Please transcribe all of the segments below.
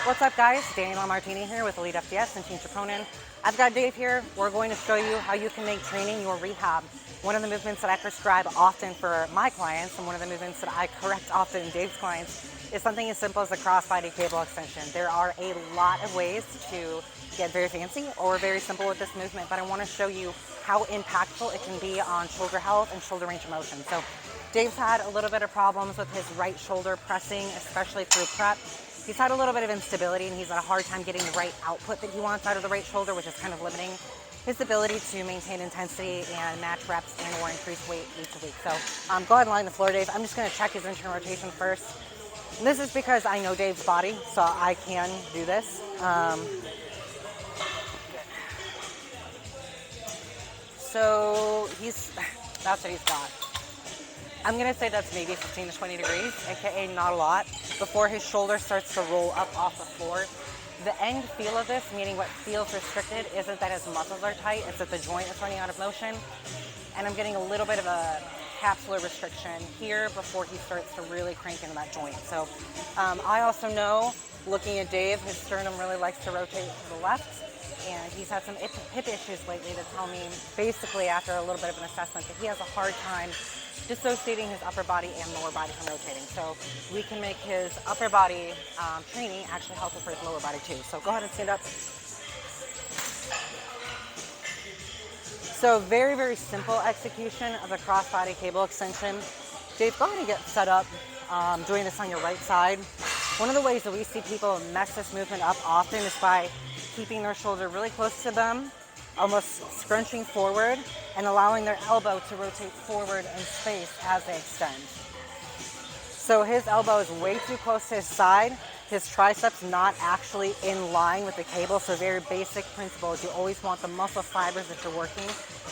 What's up, guys? Daniel Martini here with Elite FTS and Team Troponin. I've got Dave here. We're going to show you how you can make training your rehab. One of the movements that I prescribe often for my clients, and one of the movements that I correct often in Dave's clients, is something as simple as a crossbody cable extension. There are a lot of ways to get very fancy or very simple with this movement, but I want to show you how impactful it can be on shoulder health and shoulder range of motion. So Dave's had a little bit of problems with his right shoulder pressing, especially through prep. He's had a little bit of instability, and he's had a hard time getting the right output that he wants out of the right shoulder, which is kind of limiting his ability to maintain intensity and match reps and or increase weight week to week. So go ahead and line the floor, Dave. I'm just going to check his internal rotation first. And this is because I know Dave's body, so I can do this. So that's what he's got. I'm going to say that's maybe 15 to 20 degrees, aka not a lot, before his shoulder starts to roll up off the floor. The end feel of this, meaning what feels restricted, isn't that his muscles are tight, it's that the joint is running out of motion. And I'm getting a little bit of a capsular restriction here before he starts to really crank into that joint. So I also know, looking at Dave, his sternum really likes to rotate to the left. And he's had some hip issues lately that tell me, basically after a little bit of an assessment, that he has a hard time dissociating his upper body and lower body from rotating. So we can make his upper body training actually helpful for his lower body too. So go ahead and stand up. So very, very simple execution of a crossbody cable extension. Dave, go ahead and get set up doing this on your right side. One of the ways that we see people mess this movement up often is by keeping their shoulder really close to them, almost scrunching forward and allowing their elbow to rotate forward in space as they extend. So his elbow is way too close to his side. His triceps not actually in line with the cable. So very basic principle is you always want the muscle fibers that you're working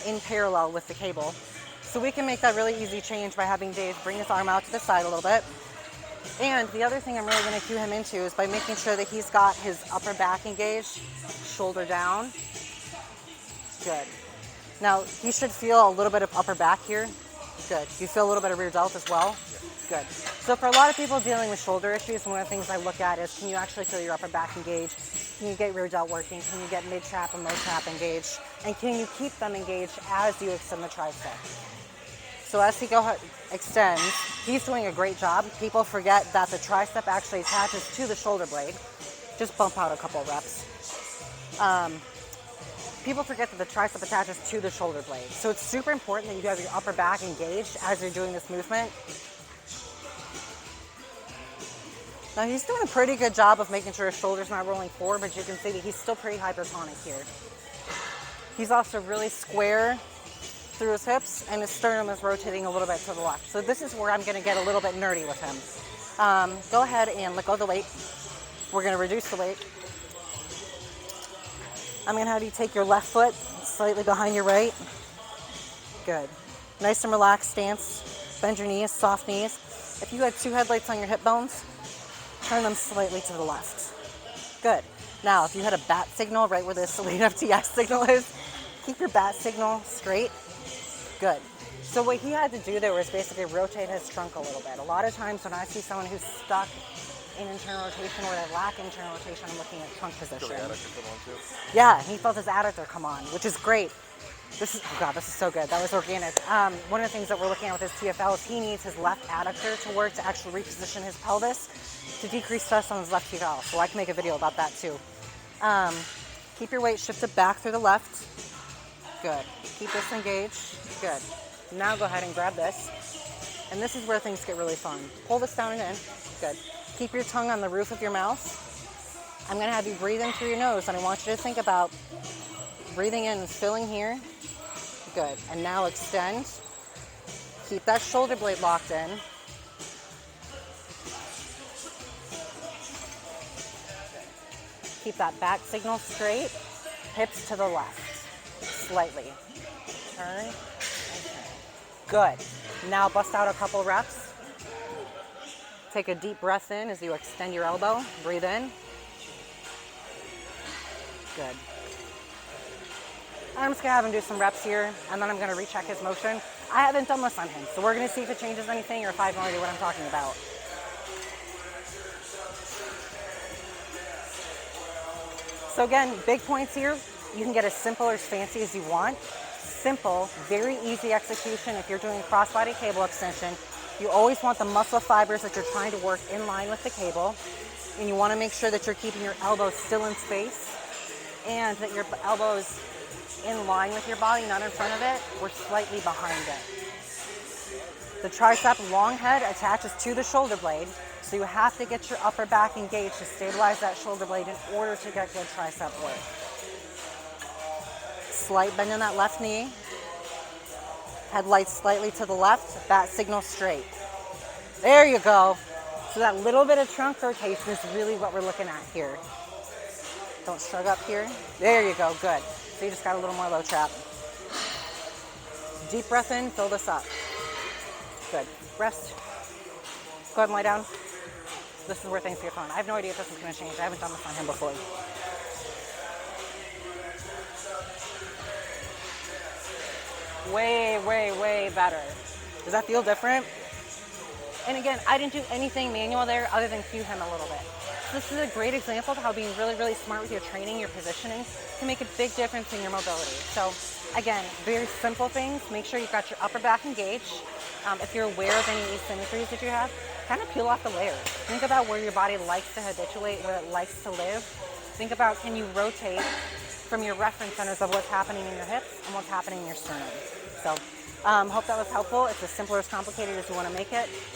in parallel with the cable. So we can make that really easy change by having Dave bring his arm out to the side a little bit. And the other thing I'm really going to cue him into is by making sure that he's got his upper back engaged, shoulder down. Good. Now, he should feel a little bit of upper back here. Good. You feel a little bit of rear delt as well? Good. So for a lot of people dealing with shoulder issues, one of the things I look at is, can you actually feel your upper back engaged? Can you get rear delt working? Can you get mid-trap and low-trap engaged? And can you keep them engaged as you extend the tricep? So as he extends, he's doing a great job. People forget that the tricep actually attaches to the shoulder blade. Just bump out a couple of reps. People forget that the tricep attaches to the shoulder blade. So it's super important that you have your upper back engaged as you're doing this movement. Now he's doing a pretty good job of making sure his shoulder's not rolling forward, but you can see that he's still pretty hypertonic here. He's also really square through his hips, and his sternum is rotating a little bit to the left. So this is where I'm going to get a little bit nerdy with him. Go ahead and let go of the weight. We're going to reduce the weight. I'm going to have you take your left foot slightly behind your right. Good. Nice and relaxed stance. Bend your knees, soft knees. If you had two headlights on your hip bones, turn them slightly to the left. Good. Now, if you had a bat signal right where this Elite FTS signal is, keep your bat signal straight. Good. So what he had to do there was basically rotate his trunk a little bit. A lot of times when I see someone who's stuck in internal rotation or they lack internal rotation, I'm looking at trunk position. Yeah, he felt his adductor come on, which is great. This is so good. That was organic. One of the things that we're looking at with his TFL is he needs his left adductor to work to actually reposition his pelvis to decrease stress on his left TFL. So I can make a video about that too. Keep your weight shifted back through the left. Good. Keep this engaged. Good. Now go ahead and grab this. And this is where things get really fun. Pull this down and in. Good. Keep your tongue on the roof of your mouth. I'm going to have you breathe in through your nose, and I want you to think about breathing in and filling here. Good. And now extend. Keep that shoulder blade locked in. Keep that back signal straight. Hips to the left. Slightly. Turn. Good. Now bust out a couple reps. Take a deep breath in as you extend your elbow. Breathe in. Good. I'm just going to have him do some reps here, and then I'm going to recheck his motion. I haven't done this on him, so we're going to see if it changes anything or if I have no idea what I'm talking about. So again, big points here. You can get as simple or as fancy as you want. Simple, very easy execution. If you're doing crossbody cable extension, you always want the muscle fibers that you're trying to work in line with the cable. And you want to make sure that you're keeping your elbows still in space and that your elbows in line with your body, not in front of it or slightly behind it. The tricep long head attaches to the shoulder blade, so you have to get your upper back engaged to stabilize that shoulder blade in order to get good tricep work. Slight bend in that left knee. Headlights slightly to the left, bat signal straight. There you go. So that little bit of trunk rotation is really what we're looking at here. Don't shrug up here. There you go, good. So you just got a little more low trap. Deep breath in, fill this up. Good. Rest. Go ahead and lie down. This is where things get fun. I have no idea if this is going to change. I haven't done this on him before. Way, way, way better. Does that feel different? And again, I didn't do anything manual there other than cue him a little bit. So this is a great example of how being really, really smart with your training, your positioning, can make a big difference in your mobility. So again, very simple things. Make sure you've got your upper back engaged. If you're aware of any asymmetries that you have, kind of peel off the layers. Think about where your body likes to habituate, where it likes to live. Think about, can you rotate from your reference centers of what's happening in your hips and what's happening in your sternum. So hope that was helpful. It's as simple or as complicated as you want to make it.